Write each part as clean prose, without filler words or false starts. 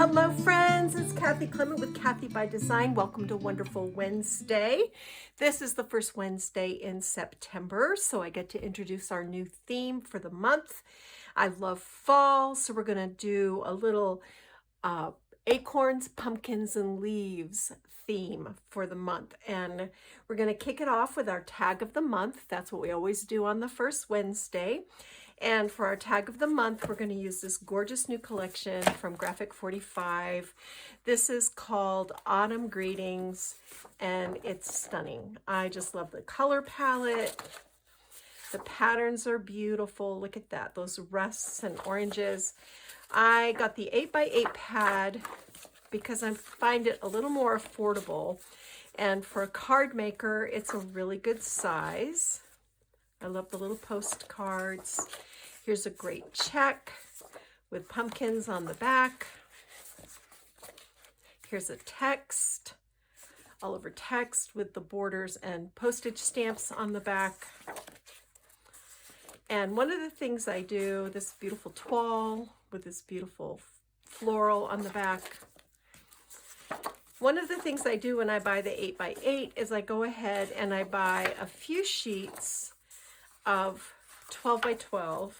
Hello friends, it's Kathy Clement with Kathy by Design. Welcome to Wonderful Wednesday. This is the first Wednesday in September, so I get to introduce our new theme for the month. I love fall, so we're going to do a little acorns, pumpkins, and leaves theme for the month. And we're going to kick it off with our tag of the month. That's what we always do on the first Wednesday. And for our tag of the month, we're going to use this gorgeous new collection from Graphic 45. This is called Autumn Greetings, and it's stunning. I just love the color palette. The patterns are beautiful. Look at that, those rusts and oranges. I got the 8x8 pad because I find it a little more affordable. And for a card maker, it's a really good size. I love the little postcards. Here's a great check with pumpkins on the back. Here's a text, all over text with the borders and postage stamps on the back. And one of the things I do, this beautiful toile with this beautiful floral on the back. One of the things I do when I buy the 8x8 is I go ahead and I buy a few sheets of 12x12.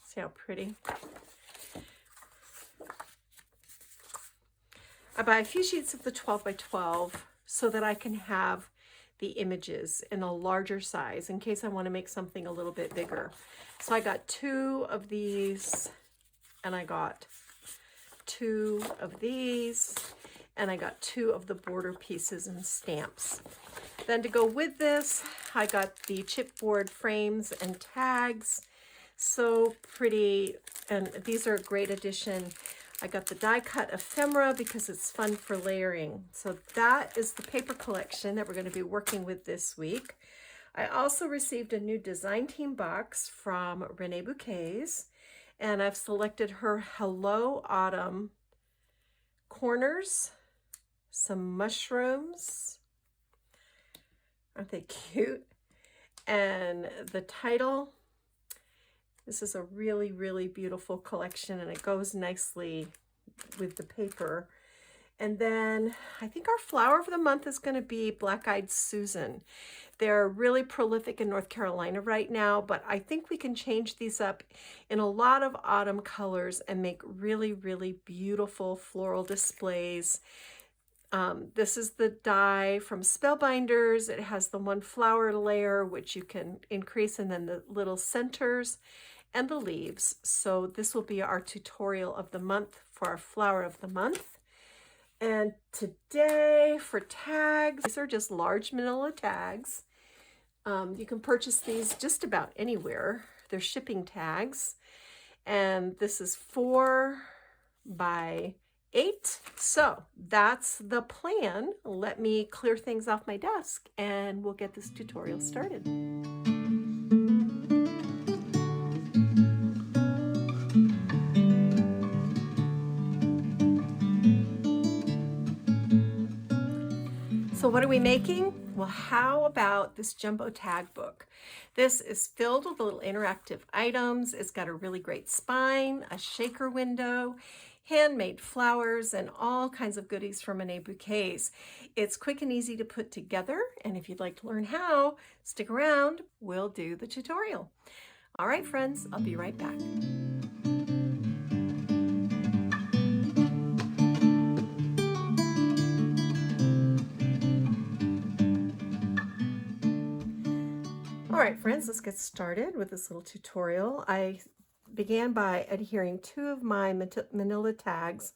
See how pretty? I buy a few sheets of the 12x12 so that I can have the images in a larger size in case I want to make something a little bit bigger. So I got 2 of these, and I got 2 of these, and I got 2 of the border pieces and stamps. Then to go with this, I got the chipboard frames and tags. So pretty, and these are a great addition. I got the die cut ephemera because it's fun for layering. So that is the paper collection that we're going to be working with this week. I also received a new design team box from Renee Bouquets, and I've selected her Hello Autumn corners, some mushrooms. Aren't they cute? And the title, this is a really, really beautiful collection, and it goes nicely with the paper. And then I think our flower of the month is going to be Black-Eyed Susan. They're really prolific in North Carolina right now, but I think we can change these up in a lot of autumn colors and make really, really beautiful floral displays. This is the die from Spellbinders. It has the 1 flower layer, which you can increase, and then the little centers and the leaves. So this will be our tutorial of the month for our flower of the month. And today for tags, these are just large manila tags. You can purchase these just about anywhere. They're shipping tags. And this is 4x8. So that's the plan. Let me clear things off my desk and we'll get this tutorial started. So what are we making? Well, how about this jumbo tag book? This is filled with little interactive items. It's got a really great spine, a shaker window, handmade flowers, and all kinds of goodies from Renee Bouquets. It's quick and easy to put together, and if you'd like to learn how, stick around. We'll do the tutorial. All right, friends, I'll be right back. All right, friends, let's get started with this little tutorial. I began by adhering 2 of my manila tags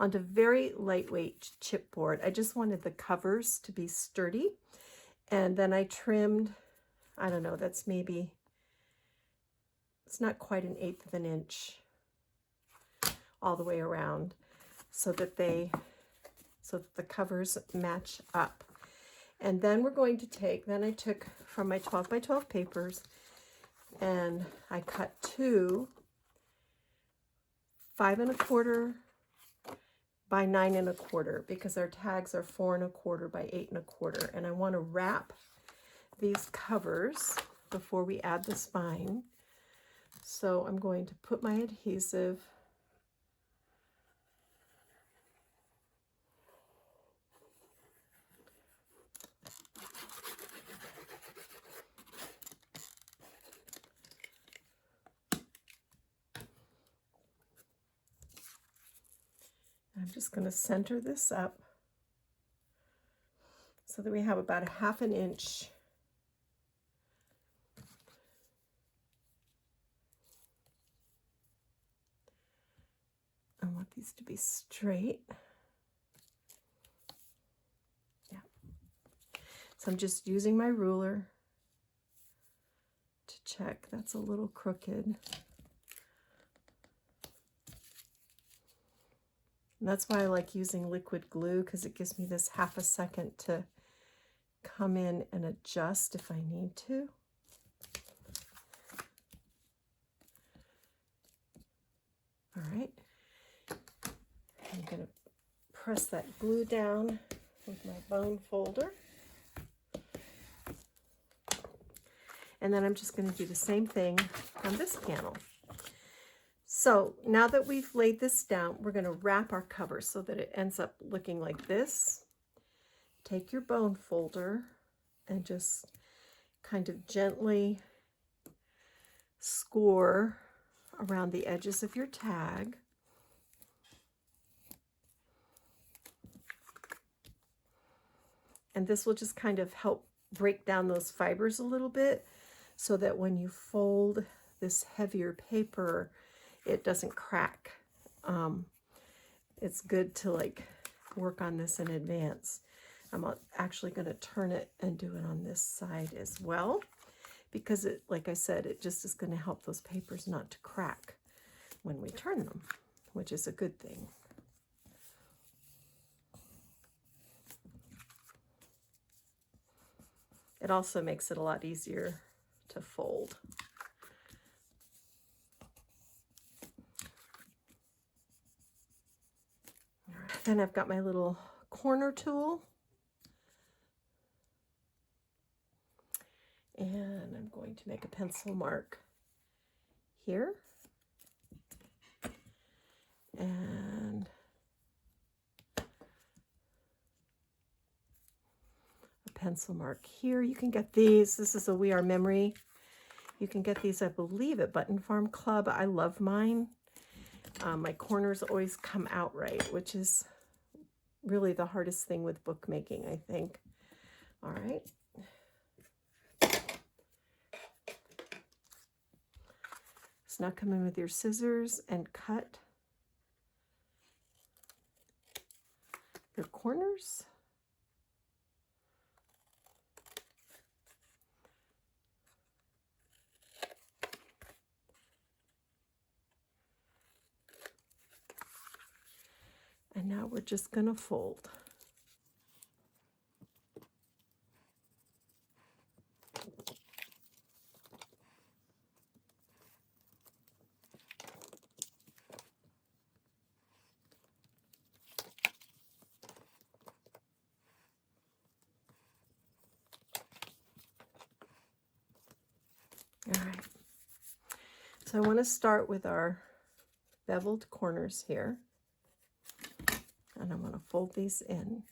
onto very lightweight chipboard. I just wanted the covers to be sturdy. And then I trimmed, I don't know, that's maybe, it's not quite 1/8 of an inch all the way around so that the covers match up. And then we're going to take, then I took from my 12x12 papers and I cut 2 5¼ by 9¼ because our tags are 4¼ by 8¼ and I want to wrap these covers before we add the spine. So I'm going to put my adhesive I'm just going to center this up so that we have about a 1/2 inch I want these to be straight. Yeah. So I'm just using my ruler to check. That's a little crooked. And that's why I like using liquid glue, because it gives me this 1/2 second to come in and adjust if I need to. All right. I'm going to press that glue down with my bone folder. And then I'm just going to do the same thing on this panel. So now that we've laid this down, we're going to wrap our cover so that it ends up looking like this. Take your bone folder and just kind of gently score around the edges of your tag. And this will just kind of help break down those fibers a little bit so that when you fold this heavier paper, it doesn't crack. It's good to like work on this in advance. I'm actually going to turn it and do it on this side as well, because it, like I said, it just is going to help those papers not to crack when we turn them, which is a good thing. It also makes it a lot easier to fold. All right, then I've got my little corner tool. And I'm going to make a pencil mark here. And a pencil mark here. You can get these. This is a We Are Memory. You can get these, I believe, at Button Farm Club. I love mine. My corners always come out right, which is really the hardest thing with bookmaking, I think. All right. So now come in with your scissors and cut your corners. And now we're just going to fold. All right. So I want to start with our beveled corners here. And I'm going to fold these in.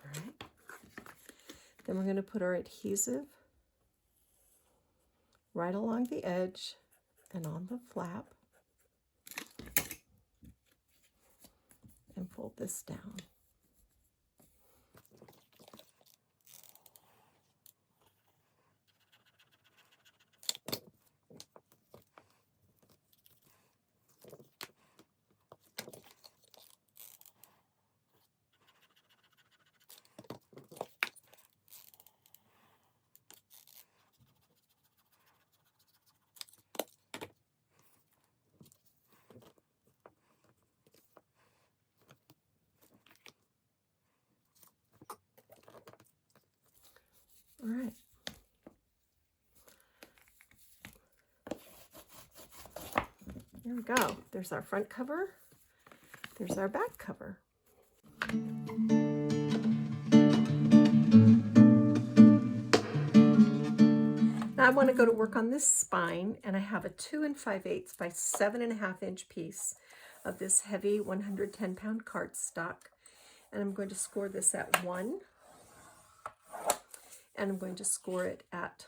All right. Then we're going to put our adhesive right along the edge and on the flap and fold this down. All right. There we go. There's our front cover. There's our back cover. want to go to work on this spine, and I have a 2 5/8 by 7.5 inch piece of this heavy 110-pound cardstock. And I'm going to score this at 1. And I'm going to score it at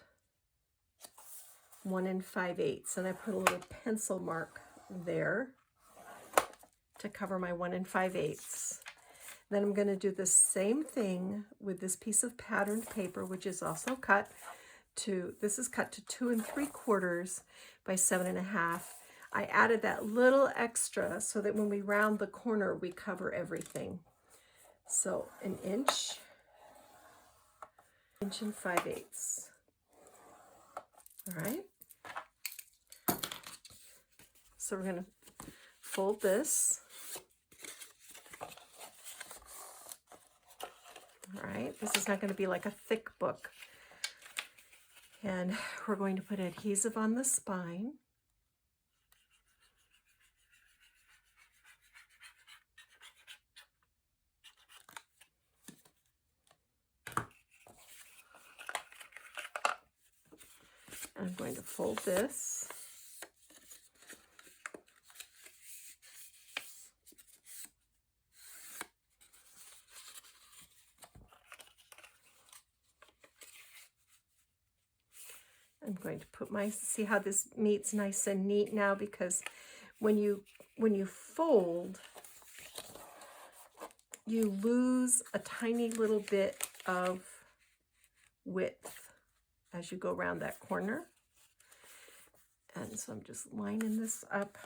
1 5/8. And I put a little pencil mark there to cover my 1 5/8. Then I'm going to do the same thing with this piece of patterned paper, which is also cut to, this is cut to 2 3/4 by 7.5. I added that little extra so that when we round the corner, we cover everything. So an inch, 1 5/8. All right. So we're going to fold this. All right, this is not going to be like a thick book. And we're going to put adhesive on the spine. And I'm going to fold this. I'm going to put my, see how this meets nice and neat now, because when you fold, you lose a tiny little bit of width as you go around that corner. And so I'm just lining this up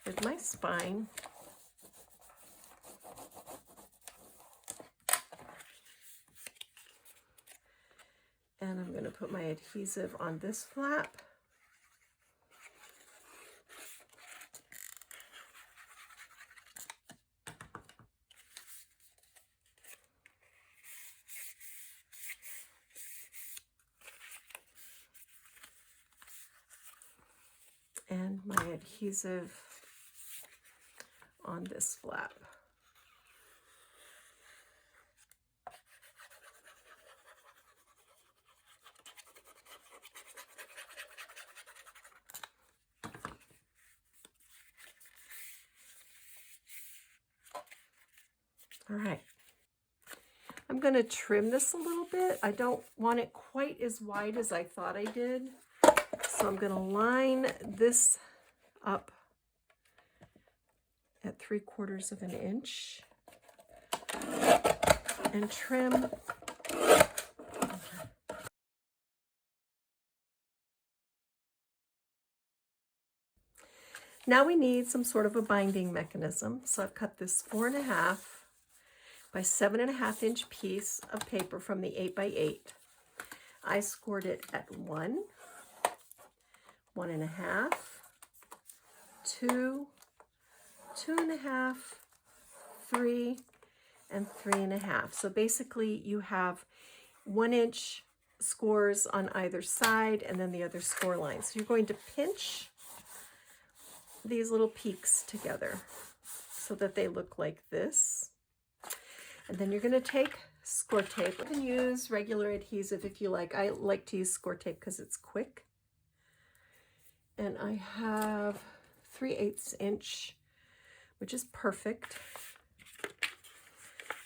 with my spine. And I'm going to put my adhesive on this flap. And my adhesive on this flap. All right, I'm going to trim this a little bit. I don't want it quite as wide as I thought I did. So I'm going to line this up at 3/4 of an inch and trim. Now we need some sort of a binding mechanism. So I've cut this 4.5 by 7.5 inch piece of paper from the 8 by 8. I scored it at 1, 1.5, 2, 2.5, 3, and 3.5. So basically you have 1 inch scores on either side and then the other score line. So you're going to pinch these little peaks together so that they look like this. And then you're going to take score tape. You can use regular adhesive if you like. I like to use score tape because it's quick. And I have 3/8 inch, which is perfect.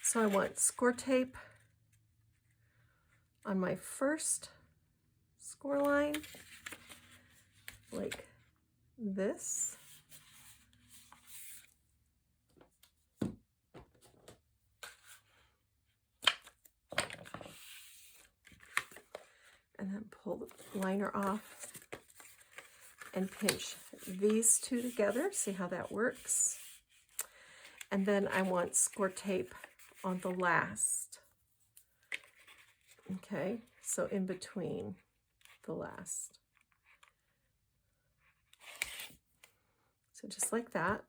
So I want score tape on my first score line, like this. And then pull the liner off and pinch these two together. See how that works? And then I want score tape on the last. Okay, so in between the last. So just like that.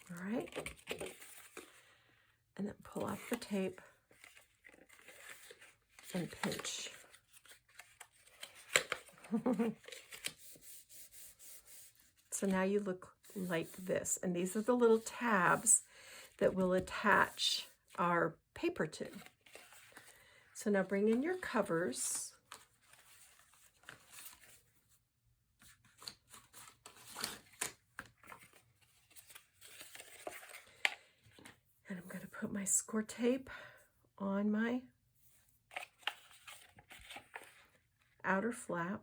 All right. And then pull off the tape and pinch. So now you look like this. And these are the little tabs that will attach our paper to. So now bring in your covers. And I'm going to put my score tape on my outer flap.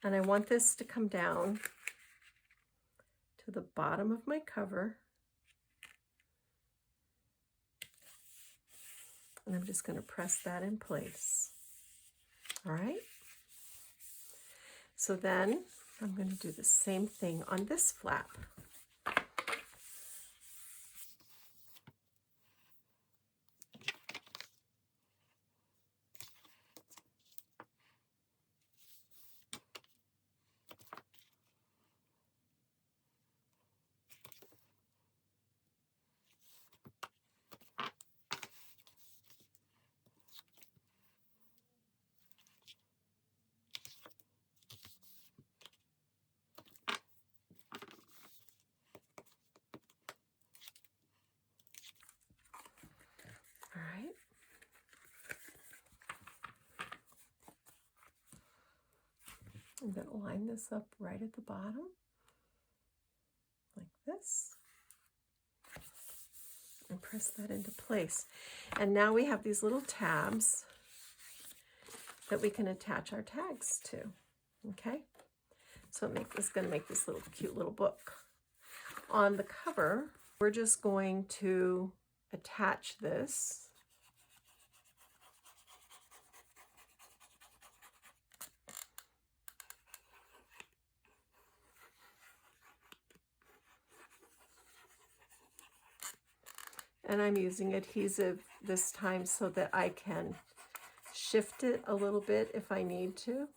And I want this to come down to the bottom of my cover. And I'm just going to press that in place. All right. So then I'm going to do the same thing on this flap. All right. I'm going to line this up right at the bottom, like this, and press that into place. And now we have these little tabs that we can attach our tags to, okay? So it's going to make this little cute little book. On the cover, we're just going to attach this. And I'm using adhesive this time so that I can shift it a little bit if I need to.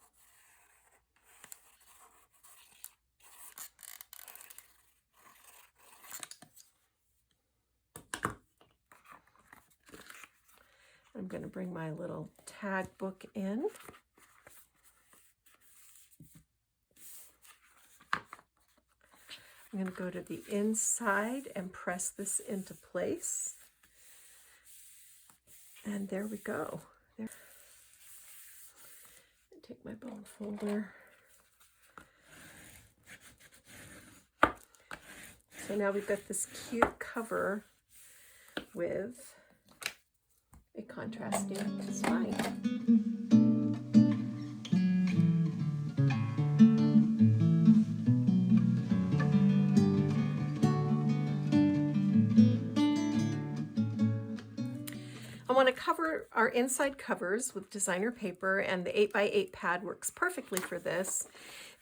I'm going to bring my little tag book in. I'm going to go to the inside and press this into place. And there we go. There. Take my bone folder. So now we've got this cute cover with a contrasting spine. I want to cover our inside covers with designer paper, and the 8x8 pad works perfectly for this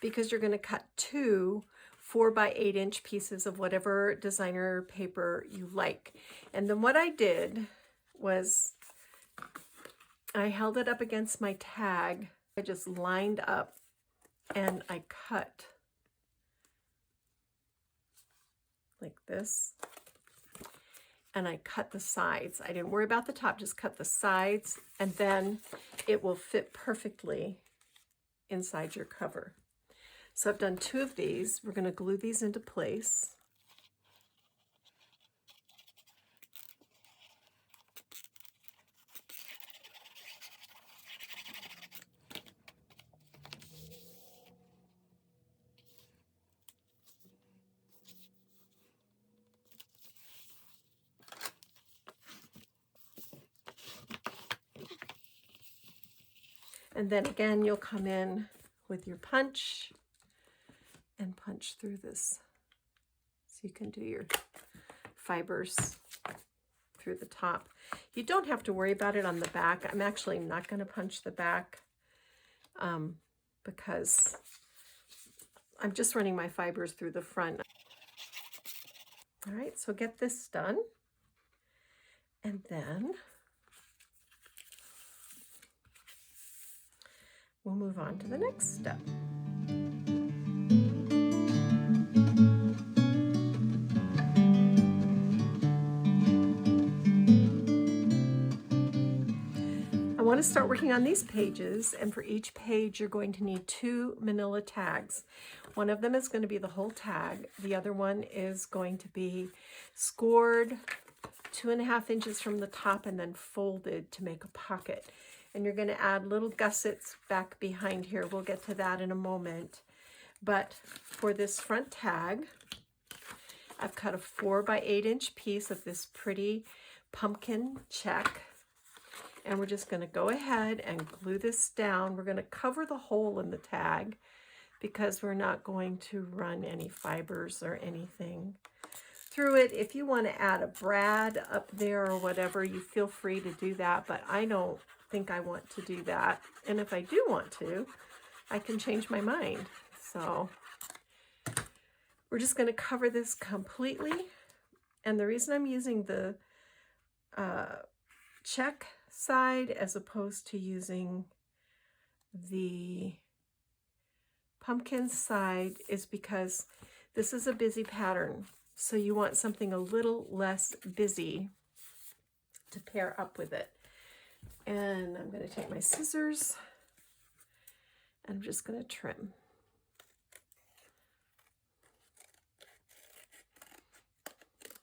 because you're going to cut two 4x8 inch pieces of whatever designer paper you like. And then what I did was I held it up against my tag. I just lined up and I cut like this. And I cut the sides. I didn't worry about the top, just cut the sides, and then it will fit perfectly inside your cover. So I've done two of these. We're going to glue these into place. And then again, you'll come in with your punch and punch through this. So you can do your fibers through the top. You don't have to worry about it on the back. I'm actually not going to punch the back because I'm just running my fibers through the front. All right, so get this done. And then we'll move on to the next step. I want to start working on these pages, and for each page you're going to need 2 manila tags. One of them is going to be the whole tag. The other one is going to be scored 2.5 inches from the top and then folded to make a pocket. And you're going to add little gussets back behind here. We'll get to that in a moment. But for this front tag, I've cut a 4 by 8 inch piece of this pretty pumpkin check. And we're just going to go ahead and glue this down. We're going to cover the hole in the tag because we're not going to run any fibers or anything through it. If you want to add a brad up there or whatever, you feel free to do that, but I don't think I want to do that. And if I do want to, I can change my mind. So we're just going to cover this completely. And the reason I'm using the check side as opposed to using the pumpkin side is because this is a busy pattern. So you want something a little less busy to pair up with it. And I'm going to take my scissors and I'm just going to trim.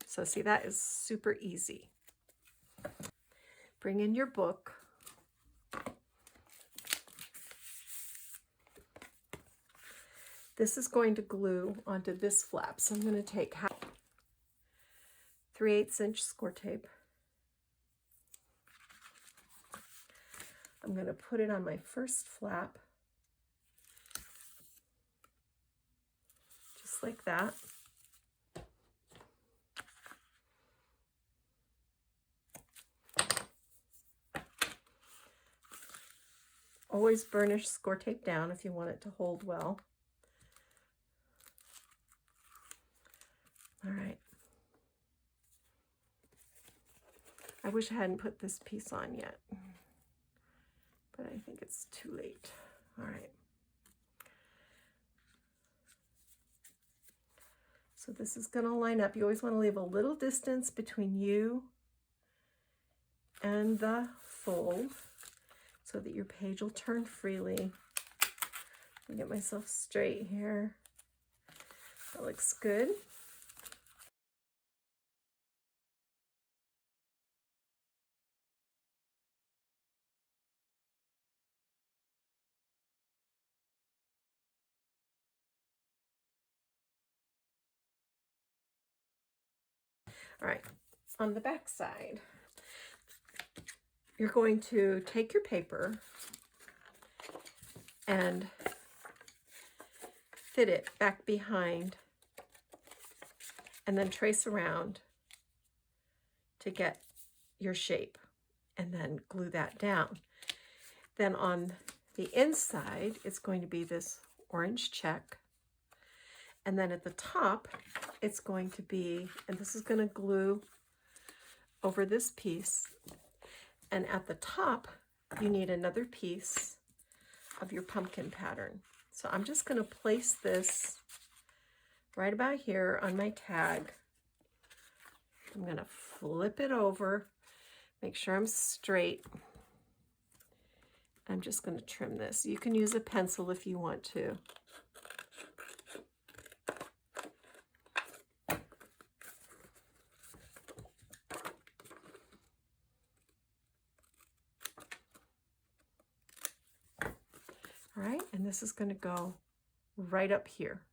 So see, that is super easy. Bring in your book. This is going to glue onto this flap. So I'm going to take 3/8 inch score tape. I'm going to put it on my first flap, just like that. Always burnish score tape down if you want it to hold well. All right. I wish I hadn't put this piece on yet, but I think it's too late. All right. So this is going to line up. You always want to leave a little distance between you and the fold so that your page will turn freely. I'll get myself straight here. That looks good. All right, on the back side, you're going to take your paper and fit it back behind and then trace around to get your shape and then glue that down. Then on the inside, it's going to be this orange check. And then at the top, it's going to be, and this is going to glue over this piece. And at the top, you need another piece of your pumpkin pattern. So I'm just going to place this right about here on my tag. I'm going to flip it over, make sure I'm straight. I'm just going to trim this. You can use a pencil if you want to. All right, and this is going to go right up here.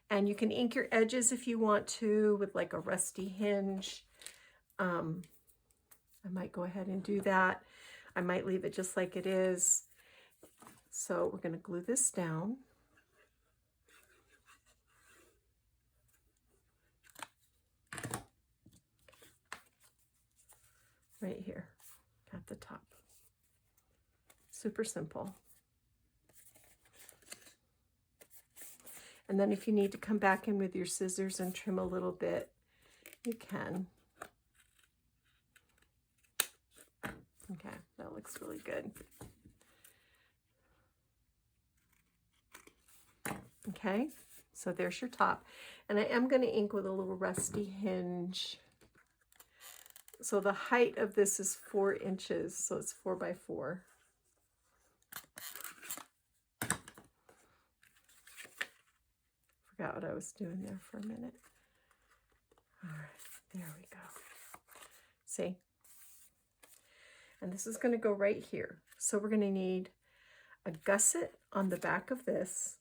And you can ink your edges if you want to with like a rusty hinge. I might go ahead and do that. I might leave it just like it is. So we're going to glue this down. Right here at the top. Super simple. And then if you need to come back in with your scissors and trim a little bit, you can. Okay, that looks really good. Okay, so there's your top. And I am going to ink with a little rusty hinge. So the height of this is 4 inches, so it's 4 by 4. Forgot what I was doing there for a minute. All right, there we go. See? And this is going to go right here. So we're going to need a gusset on the back of this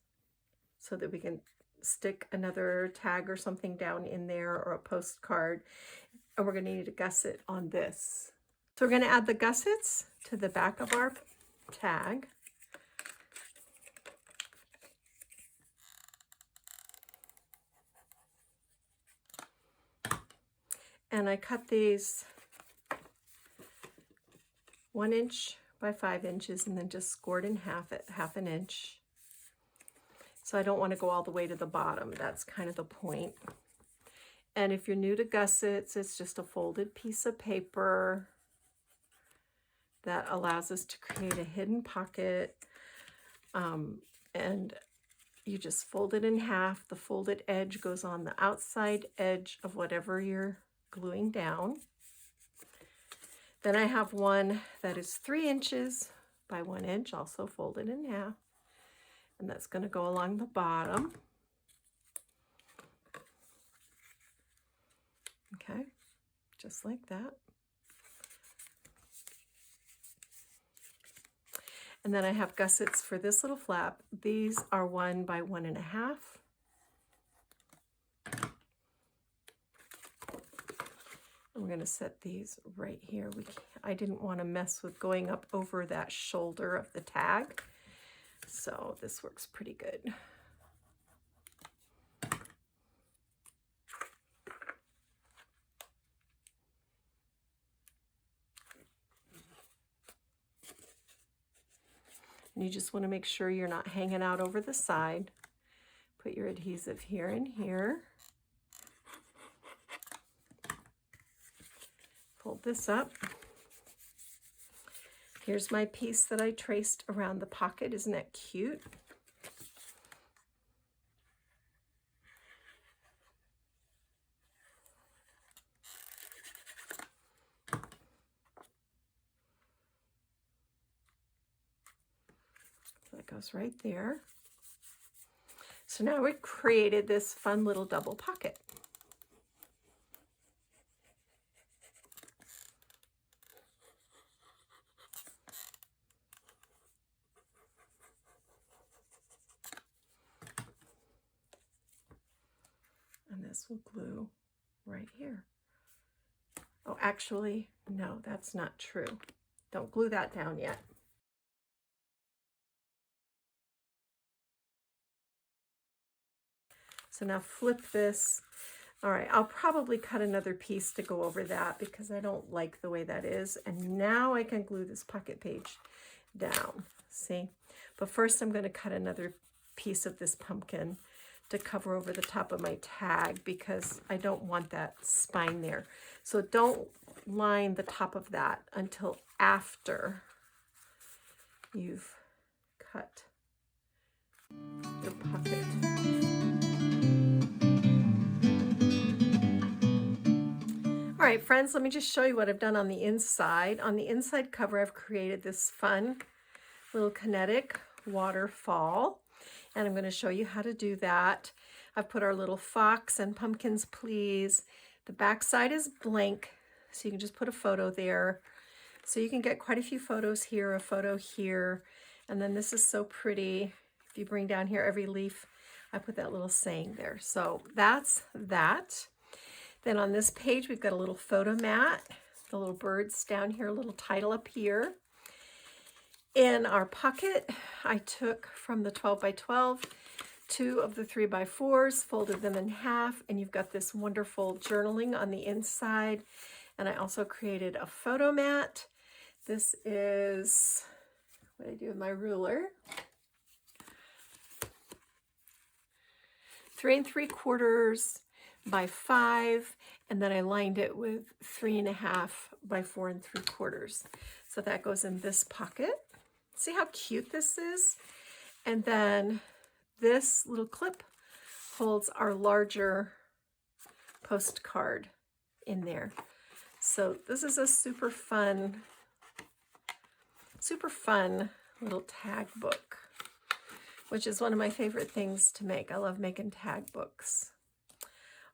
so that we can stick another tag or something down in there, or a postcard. And we're going to need a gusset on this. So we're going to add the gussets to the back of our tag. And I cut these 1 inch by 5 inches and then just scored in half at half an inch. So I don't want to go all the way to the bottom. That's kind of the point. And if you're new to gussets, it's just a folded piece of paper that allows us to create a hidden pocket. And you just fold it in half. The folded edge goes on the outside edge of whatever you're gluing down. Then I have one that is 3 inches by 1 inch, also folded in half. And that's going to go along the bottom. Okay, just like that. And then I have gussets for this little flap. These are 1 by 1.5. I'm going to set these right here. I didn't want to mess with going up over that shoulder of the tag. So this works pretty good. And you just want to make sure you're not hanging out over the side. Put your adhesive here and here. Fold this up. Here's my piece that I traced around the pocket. Isn't that cute? So that goes right there. So now we've created this fun little double pocket. And this will glue right here. Oh, actually, no, that's not true. Don't glue that down yet. So now flip this. All right, I'll probably cut another piece to go over that because I don't like the way that is. And now I can glue this pocket page down, see? But first I'm going to cut another piece of this pumpkin to cover over the top of my tag because I don't want that spine there. So don't line the top of that until after you've cut the pocket. All right, friends, let me just show you what I've done on the inside. On the inside cover, I've created this fun little kinetic waterfall, and I'm going to show you how to do that. I've put our little fox and pumpkins, please. The back side is blank, so you can just put a photo there. So you can get quite a few photos here, a photo here, and then this is so pretty. If you bring down here every leaf, I put that little saying there. So that's that. Then on this page, we've got a little photo mat, the little birds down here, a little title up here. In our pocket, I took from the 12 by 12, 2 of the 3 by 4s, folded them in half, and you've got this wonderful journaling on the inside. And I also created a photo mat. This is what I do with my ruler. 3 3/4 by 5, and then I lined it with 3.5 by 4 3/4. So that goes in this pocket. See how cute this is? And then this little clip holds our larger postcard in there. So this is a super fun little tag book, which is one of my favorite things to make. I love making tag books.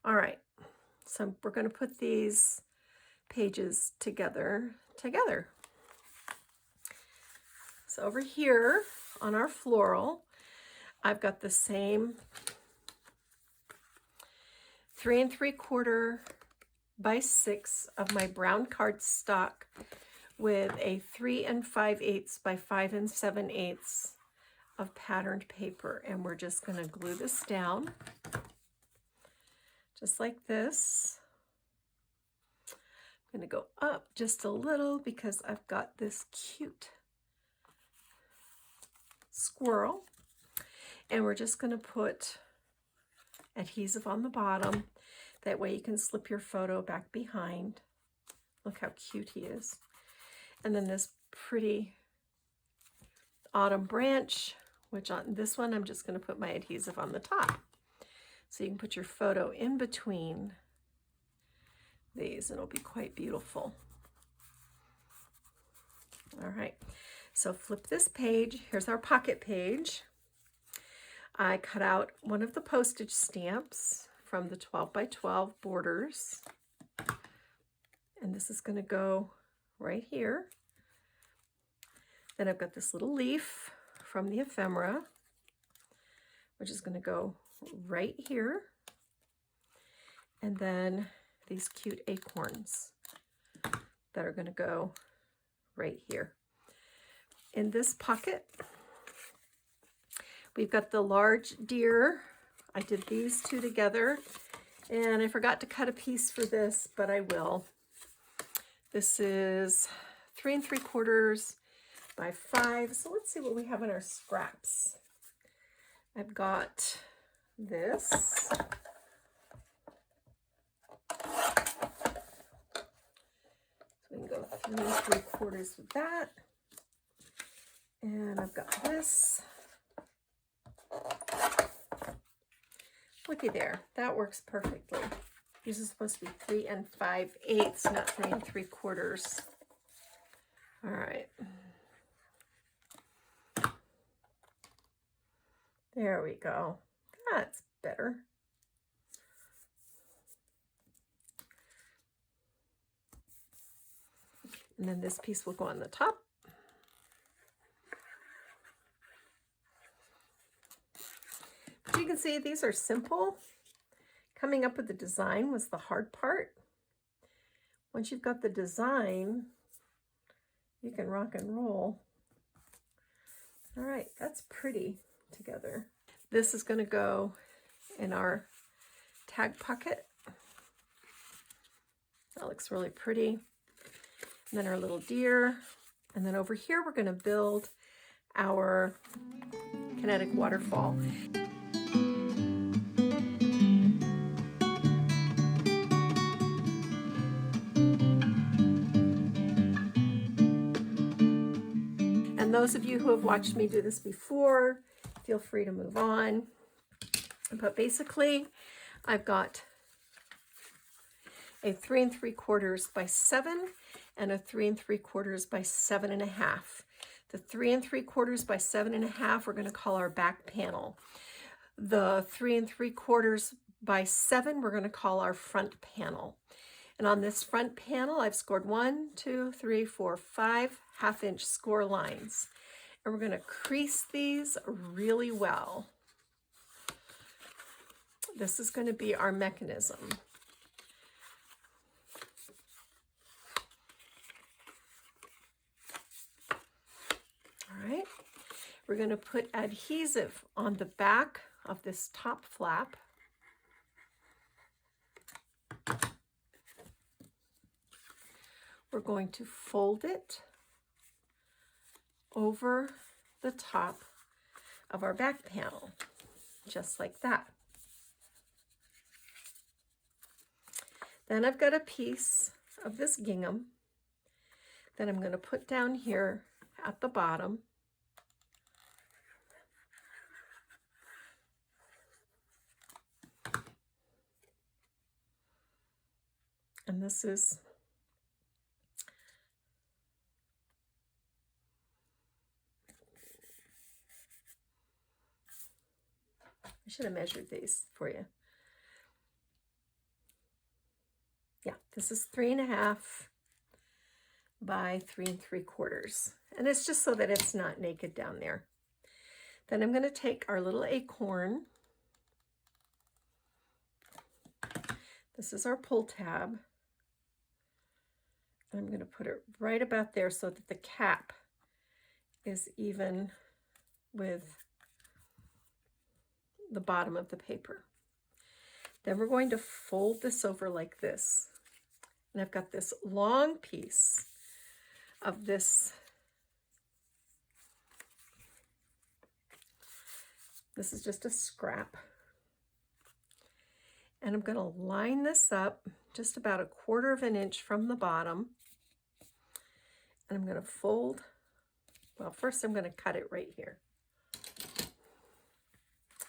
All right, so we're going to put these pages together. So over here on our floral, I've got the same 3 3/4 by 6 of my brown cardstock with a 3 5/8 by 5 7/8 of patterned paper, and we're just going to glue this down just like this. I'm going to go up just a little because I've got this cute squirrel, and we're just going to put adhesive on the bottom. That way you can slip your photo back behind. Look how cute he is. And then this pretty autumn branch, which on this one I'm just going to put my adhesive on the top. So you can put your photo in between these and it'll be quite beautiful. All right, so flip this page. Here's our pocket page. I cut out one of the postage stamps from the 12 by 12 borders. And this is going to go right here. Then I've got this little leaf from the ephemera, which is going to go right here. And then these cute acorns that are going to go right here. In this pocket, we've got the large deer. I did these two together, and I forgot to cut a piece for this, but I will. This is 3 3/4 by 5. So let's see what we have in our scraps. I've got this. So we can go 3 3/4 with that. And I've got this. Looky there, that works perfectly. These are supposed to be 3 5/8, not 3 3/4. All right. There we go. That's better. And then this piece will go on the top. But you can see these are simple. Coming up with the design was the hard part. Once you've got the design, you can rock and roll. All right, that's pretty together. This is going to go in our tag pocket. That looks really pretty. And then our little deer. And then over here, we're going to build our kinetic waterfall. And those of you who have watched me do this before, feel free to move on. But basically, I've got a 3 3/4 by 7 and a 3 3/4 by 7.5. The 3 3/4 by 7.5 we're going to call our back panel. The 3 3/4 by 7 we're going to call our front panel. And on this front panel, I've scored 1, 2, 3, 4, 5 1/2-inch score lines. And we're going to crease these really well. This is going to be our mechanism. All right, we're going to put adhesive on the back of this top flap. We're going to fold it over the top of our back panel, just like that. Then I've got a piece of this gingham that I'm going to put down here at the bottom. And this is I should have measured these for you. Yeah, this is 3.5 by 3 3/4. And it's just so that it's not naked down there. Then I'm going to take our little acorn. This is our pull tab. And I'm going to put it right about there so that the cap is even with the bottom of the paper. Then we're going to fold this over like this. And I've got this long piece of this. This is just a scrap. And I'm going to line this up just about 1/4 of an inch from the bottom. And I'm going to fold. Well, first I'm going to cut it right here.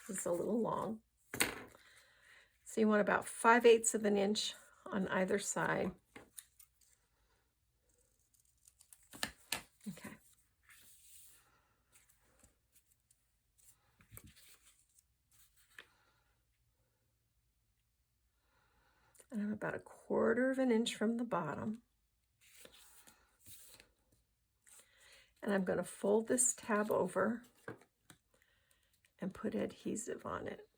This is a little long. So you want about 5/8 of an inch on either side. Okay. And I'm about 1/4 of an inch from the bottom. And I'm going to fold this tab over and put adhesive on it.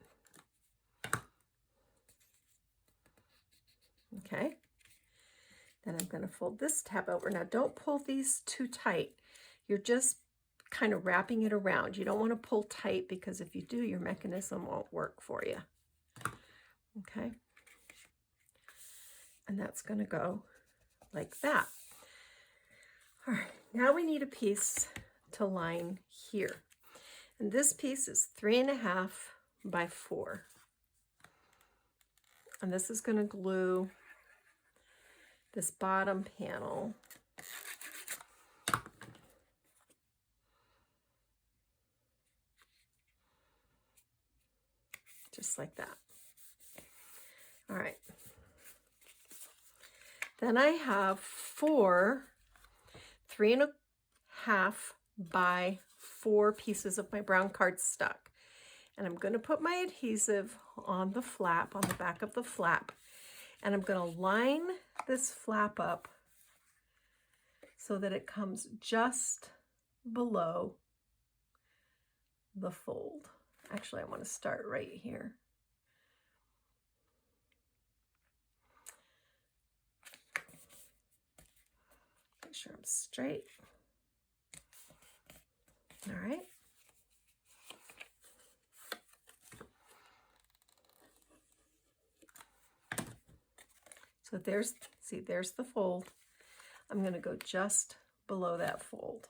Okay. Then I'm going to fold this tab over. Now don't pull these too tight. You're just kind of wrapping it around. You don't want to pull tight because if you do, your mechanism won't work for you. Okay. And that's going to go like that. All right, now we need a piece to line here. And this piece is 3.5 by 4. And this is going to glue this bottom panel just like that. All right. Then I have 4 3.5 by 4 pieces of my brown cardstock. And I'm going to put my adhesive on the flap, on the back of the flap. And I'm going to line this flap up so that it comes just below the fold. Actually, I want to start right here. Make sure I'm straight. All right. So there's the fold. I'm going to go just below that fold.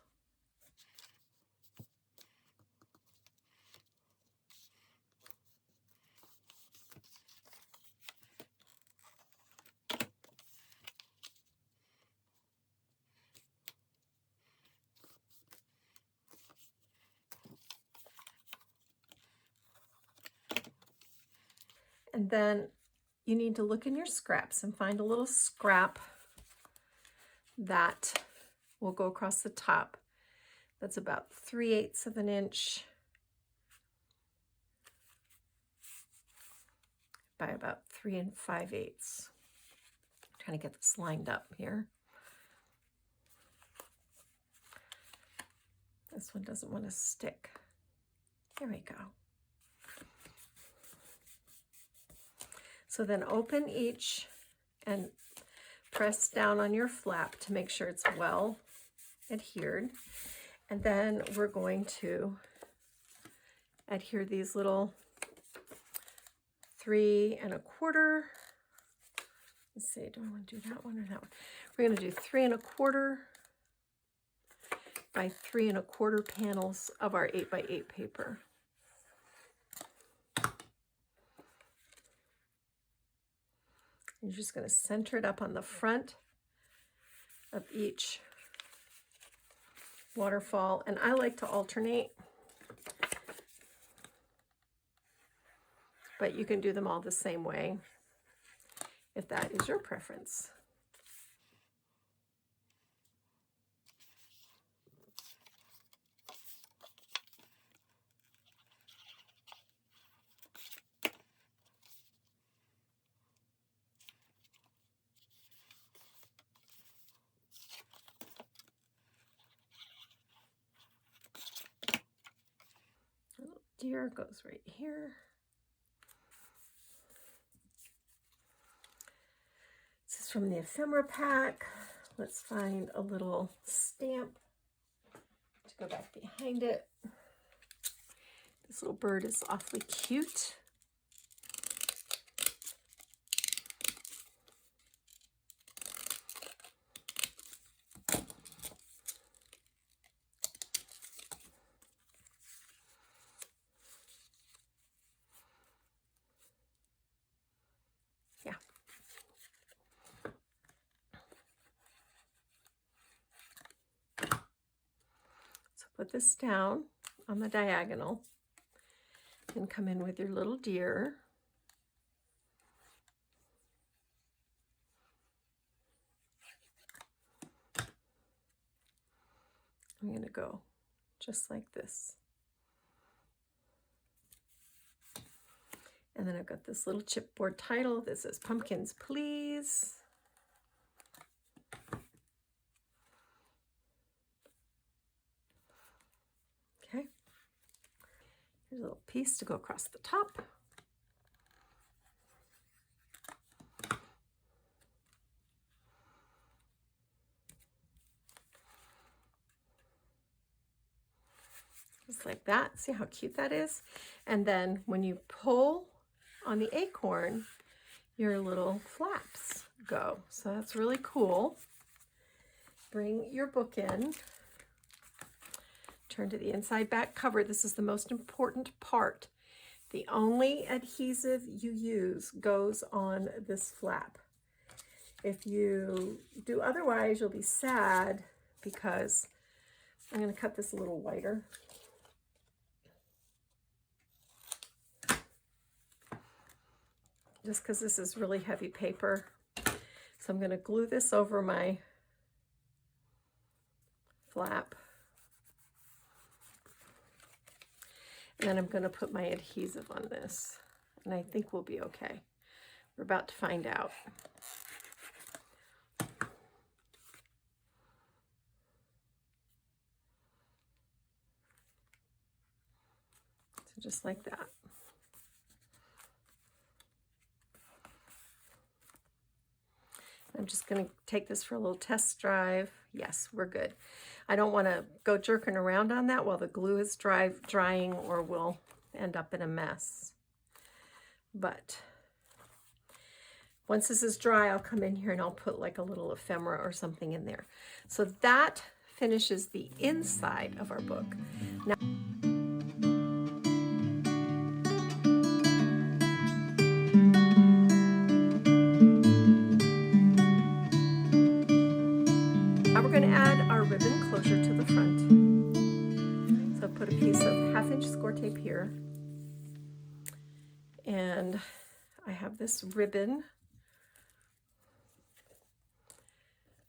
And then you need to look in your scraps and find a little scrap that will go across the top. That's about 3/8 of an inch by about 3 5/8. Trying to get this lined up here. This one doesn't want to stick. There we go. So then open each and press down on your flap to make sure it's well adhered. And then we're going to adhere these little 3 1/4. Let's see, do I want to do that one or that one? We're going to do 3 1/4 by 3 1/4 panels of our 8 by 8 paper. You're just going to center it up on the front of each waterfall. And I like to alternate, but you can do them all the same way if that is your preference. Little deer goes right here. This is from the ephemera pack. Let's find a little stamp to go back behind it. This little bird is awfully cute. Yeah. So put this down on the diagonal and come in with your little deer. I'm going to go just like this. And then I've got this little chipboard title that says Pumpkins Please. Okay. Here's a little piece to go across the top. Just like that. See how cute that is? And then when you pull on the acorn, your little flaps go. So that's really cool. Bring your book in. Turn to the inside back cover. This is the most important part. The only adhesive you use goes on this flap. If you do otherwise, you'll be sad because I'm going to cut this a little wider. Just because this is really heavy paper. So I'm going to glue this over my flap. And then I'm going to put my adhesive on this. And I think we'll be okay. We're about to find out. So just like that. I'm just going to take this for a little test drive. Yes, we're good. I don't want to go jerking around on that while the glue is drying, or we'll end up in a mess. But once this is dry, I'll come in here and I'll put like a little ephemera or something in there. So that finishes the inside of our book. Now, we're going to add our ribbon closure to the front. So I put a piece of 1/2-inch score tape here. And I have this ribbon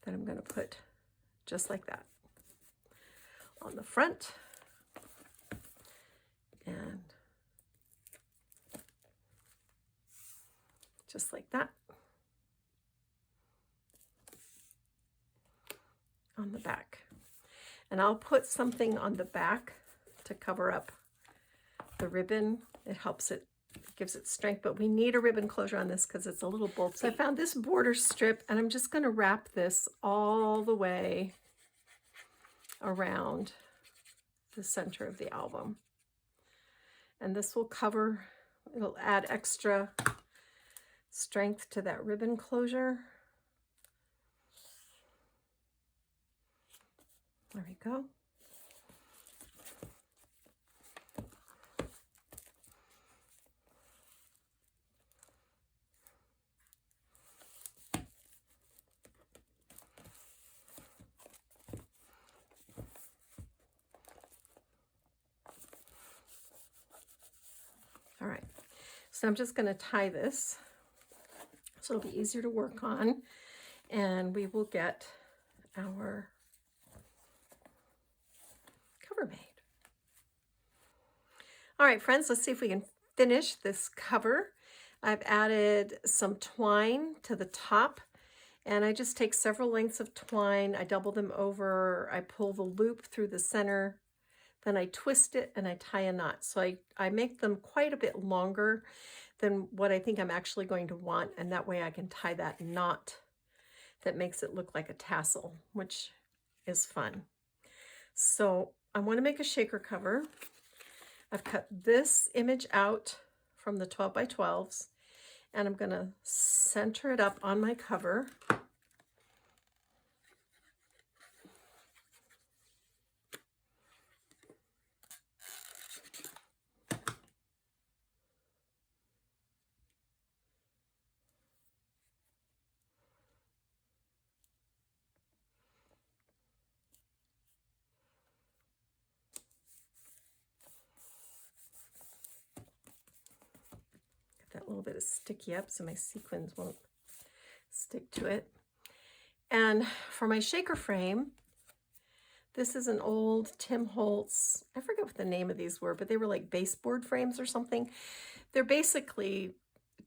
that I'm going to put just like that on the front. And just like that on the back. And I'll put something on the back to cover up the ribbon. It helps it, gives it strength, but we need a ribbon closure on this because it's a little bulky. So I found this border strip and I'm just going to wrap this all the way around the center of the album. And this will cover, it'll add extra strength to that ribbon closure. There we go. All right, so I'm just going to tie this so it'll be easier to work on, and we will get our cover made. All right, friends, let's see if we can finish this cover. I've added some twine to the top, and I just take several lengths of twine, I double them over, I pull the loop through the center, then I twist it and I tie a knot. So I make them quite a bit longer than what I think I'm actually going to want, and that way I can tie that knot that makes it look like a tassel, which is fun. So I want to make a shaker cover. I've cut this image out from the 12 by 12s, and I'm going to center it up on my cover. That little bit of sticky up so my sequins won't stick to it. And for my shaker frame, this is an old Tim Holtz, I forget what the name of these were, but they were like baseboard frames or something. They're basically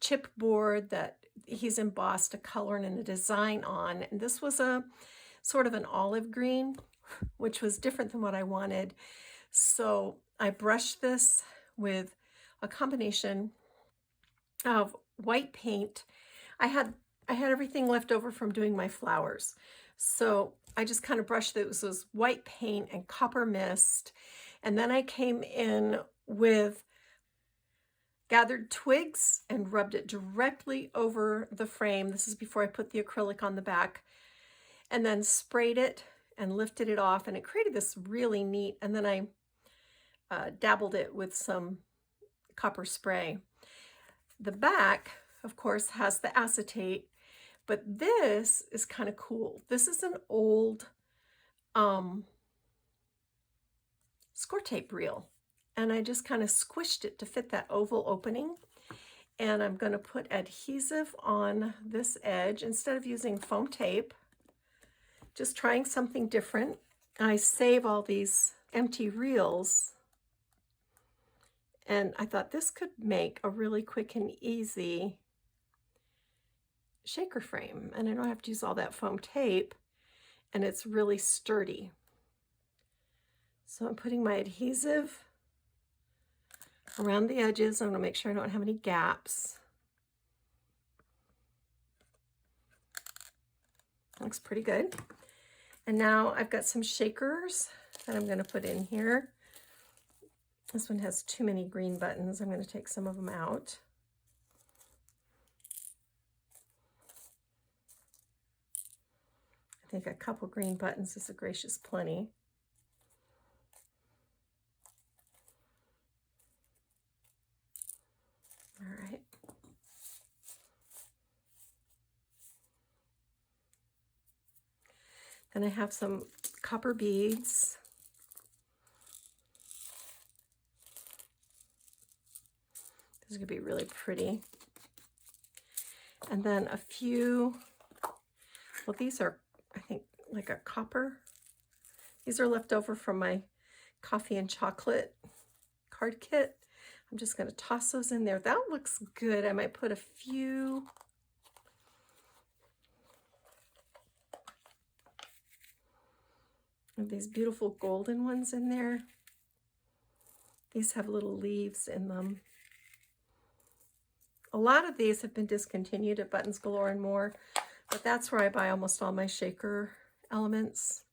chipboard that he's embossed a color and a design on. And this was a sort of an olive green, which was different than what I wanted. So I brushed this with a combination of white paint. I had everything left over from doing my flowers. So I just kind of brushed it. This was white paint and copper mist. And then I came in with gathered twigs and rubbed it directly over the frame. This is before I put the acrylic on the back. And then sprayed it and lifted it off, and it created this really neat, and then I dabbled it with some copper spray. The back, of course, has the acetate, but this is kind of cool. This is an old score tape reel, and I just kind of squished it to fit that oval opening. And I'm going to put adhesive on this edge instead of using foam tape. Just trying something different. I save all these empty reels, and I thought this could make a really quick and easy shaker frame, and I don't have to use all that foam tape, and it's really sturdy. So I'm putting my adhesive around the edges. I'm going to make sure I don't have any gaps. Looks pretty good. And now I've got some shakers that I'm going to put in here. This one has too many green buttons. I'm going to take some of them out. I think a couple green buttons is a gracious plenty. All right. Then I have some copper beads. This is going to be really pretty. And then a few, well, these are, I think, like a copper. These are left over from my coffee and chocolate card kit. I'm just going to toss those in there. That looks good. I might put a few of these beautiful golden ones in there. These have little leaves in them. A lot of these have been discontinued at Buttons Galore and More, but that's where I buy almost all my shaker elements.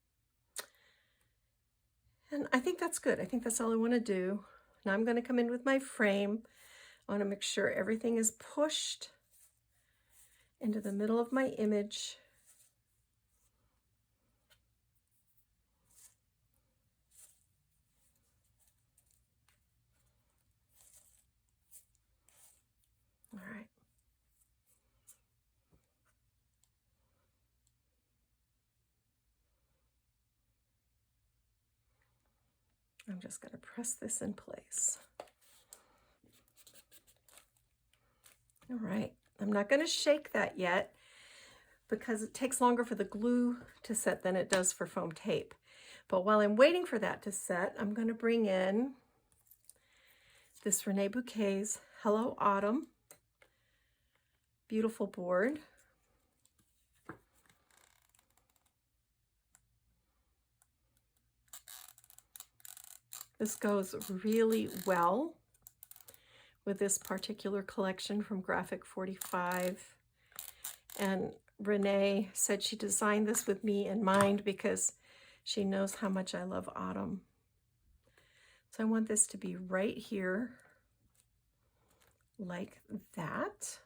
And I think that's good. I think that's all I want to do. Now I'm going to come in with my frame. I want to make sure everything is pushed into the middle of my image. All right. I'm just going to press this in place. All right, I'm not going to shake that yet because it takes longer for the glue to set than it does for foam tape. But while I'm waiting for that to set, I'm going to bring in this Rene Bouquet's Hello Autumn beautiful board. This goes really well with this particular collection from Graphic 45. And Renee said she designed this with me in mind because she knows how much I love autumn. So I want this to be right here, like that.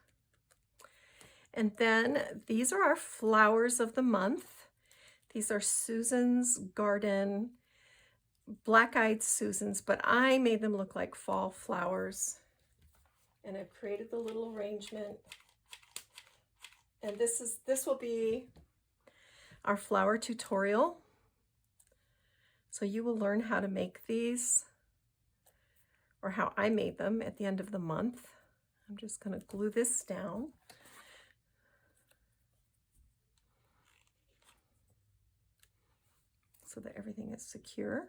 And then these are our flowers of the month. These are Susan's Garden, Black-Eyed Susans, but I made them look like fall flowers. And I've created the little arrangement. And this will be our flower tutorial. So you will learn how to make these, or how I made them at the end of the month. I'm just going to glue this down. So that everything is secure.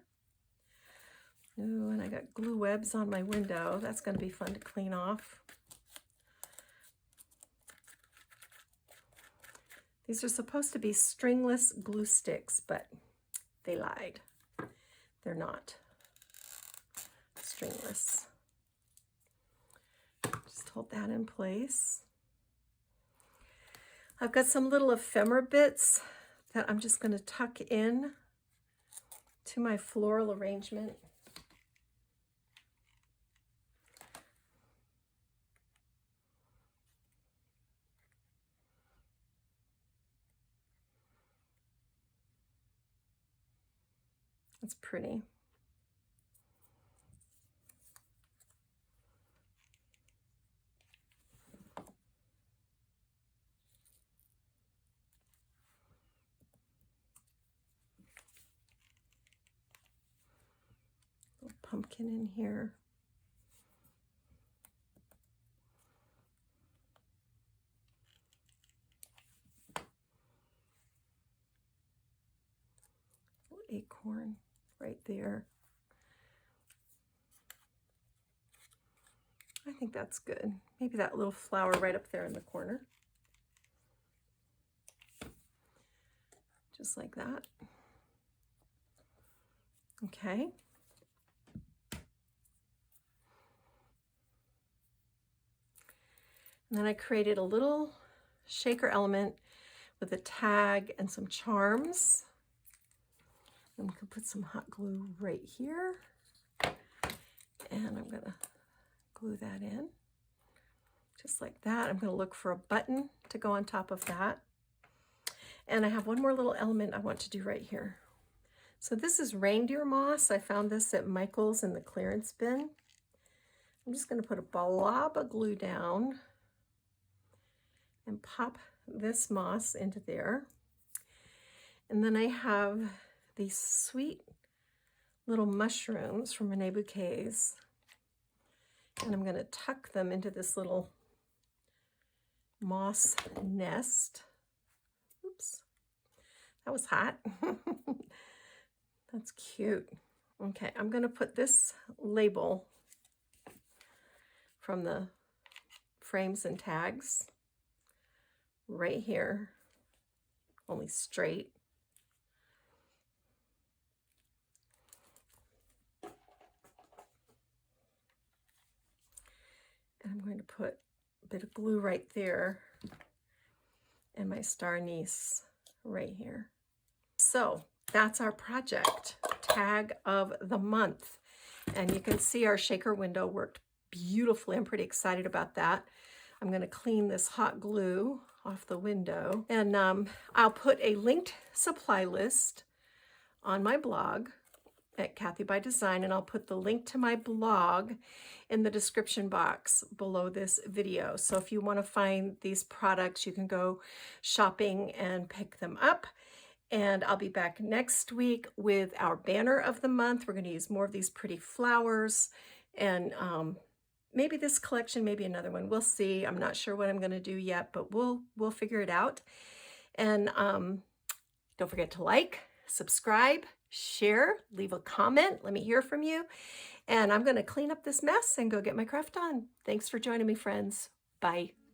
Ooh, and I got glue webs on my window. That's going to be fun to clean off. These are supposed to be stringless glue sticks, but they lied. They're not stringless. Just hold that in place. I've got some little ephemera bits that I'm just going to tuck in to my floral arrangement. It's pretty. Little pumpkin in here. Little acorn right there. I think that's good. Maybe that little flower right up there in the corner. Just like that. Okay. And then I created a little shaker element with a tag and some charms. And we can put some hot glue right here. And I'm going to glue that in just like that. I'm going to look for a button to go on top of that. And I have one more little element I want to do right here. So this is reindeer moss. I found this at Michael's in the clearance bin. I'm just going to put a blob of glue down and pop this moss into there. And then I have these sweet little mushrooms from Rene Bouquet's. And I'm going to tuck them into this little moss nest. Oops, that was hot. That's cute. Okay, I'm going to put this label from the frames and tags right here, only straight. And I'm going to put a bit of glue right there and my star anise right here. So that's our project, tag of the month. And you can see our shaker window worked beautifully. I'm pretty excited about that. I'm going to clean this hot glue off the window, and I'll put a linked supply list on my blog at Kathy by Design, and I'll put the link to my blog in the description box below this video. So if you want to find these products, you can go shopping and pick them up. And I'll be back next week with our banner of the month. We're going to use more of these pretty flowers and maybe this collection, maybe another one. We'll see. I'm not sure what I'm going to do yet, but we'll figure it out. And don't forget to like, subscribe, share, leave a comment. Let me hear from you. And I'm going to clean up this mess and go get my craft on. Thanks for joining me, friends. Bye.